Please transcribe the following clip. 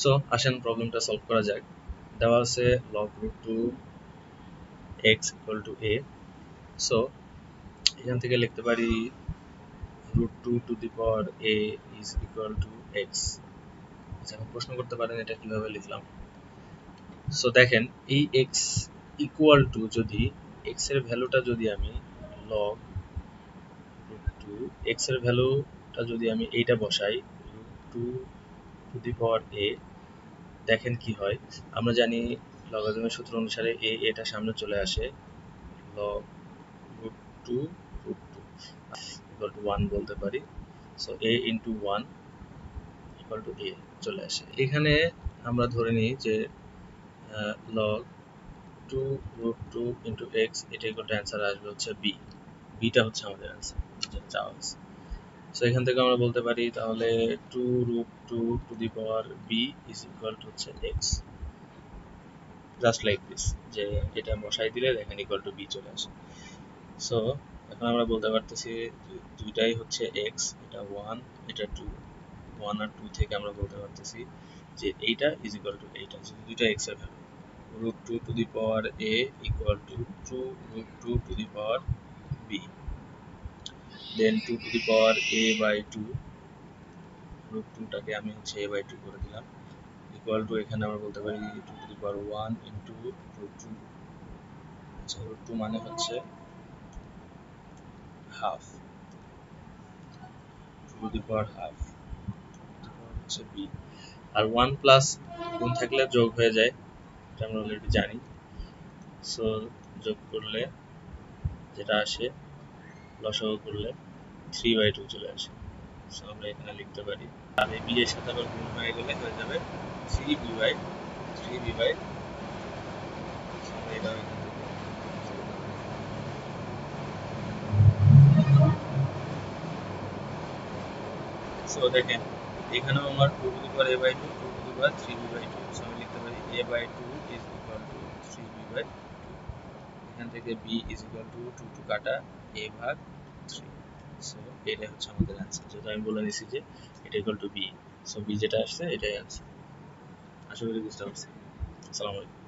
So আসেন প্রবলেমটা solve করা যাক। দেওয়া আছে log root 2 x equal to a। So এখান থেকে লিখতে পারি root 2 to the power a is equal to x। এখন প্রশ্ন করতে পারেন এটা কিভাবে লিখলাম। সো দেখেন এই x ইকুয়াল টু যদি x এর ভ্যালুটা যদি আমি log root 2 x এর ভ্যালুটা যদি আমি এইটা বসাই root 2 to the power a, দেখেন কি হয়। আমরা জানি লগারিদমের সূত্র অনুসারে এটা সামনে চলে আসে, log root 2 root 2 equal to 1 বলতে পারি। So a into 1 equal to a চলে আসে। এখানে আমরা ধরে নিই যে log 2 root 2 into x এটা ইকুয়াল টু অ্যান্সার আসবে হচ্ছে b। বিটা হচ্ছে আমাদের অ্যান্সার যেটা চাওয়া হয়েছে। সো এখান থেকে আমরা বলতে পারি তাহলে 2 root 2 to the power b is equal to হচ্ছে x, জাস্ট লাইক দিস, যে এটা বসাই দিলে দেখেন ইকুয়াল টু বি চলে আসে। সো এখন আমরা বলতে পারতেছি দুইটাই হচ্ছে x, এটা 1 এটা 2, 1 আর 2 থেকে আমরা বলতে পারতেছি যে এইটা ইজ ইকুয়াল টু এইটা, যেহেতু দুইটা x এর value. root 2 to the power a equal to 2 root 2 to the power b, then 2 to the power a by 2, root 2 টাকে আমি হচ্ছে a by 2 করে দিলাম, ইকুয়াল টু এখানে আমরা বলতে পারি 2 to the power 1 into root 2, আচ্ছা root 2 মানে হচ্ছে half, 2 to the power half হচ্ছে b। আর 1 প্লাস গুণ থাকলে যোগ হয়ে যায়, এটা আমরা অলরেডি জানি। সো যোগ করলে যেটা আসে, লসাগু করলে 3/2 চলে আসে। সো আমরা এখানে লিখতে পারি, আর এই b এর সাথে আবার গুণ হয়ে গেলে হয়ে যাবে 3b/3b/, আমরা এটা এখান থেকে। সো দেখেন এখানেও আমার 2 to the power a by 2, 2 to the power 3b/2, so আমি লিখতে পারি a/2 is equal to 3b/2। এখান থেকে b is equal to 2 two কাটা a ভাগ 3। সো এটা হচ্ছে আমাদের অ্যান্সার, যেটা আমি বলে দিছি যে এটা equal to b। So b যেটা আসছে এটাই অ্যান্সার। আশা করি বুঝতে পারছি। আসসালামু আলাইকুম।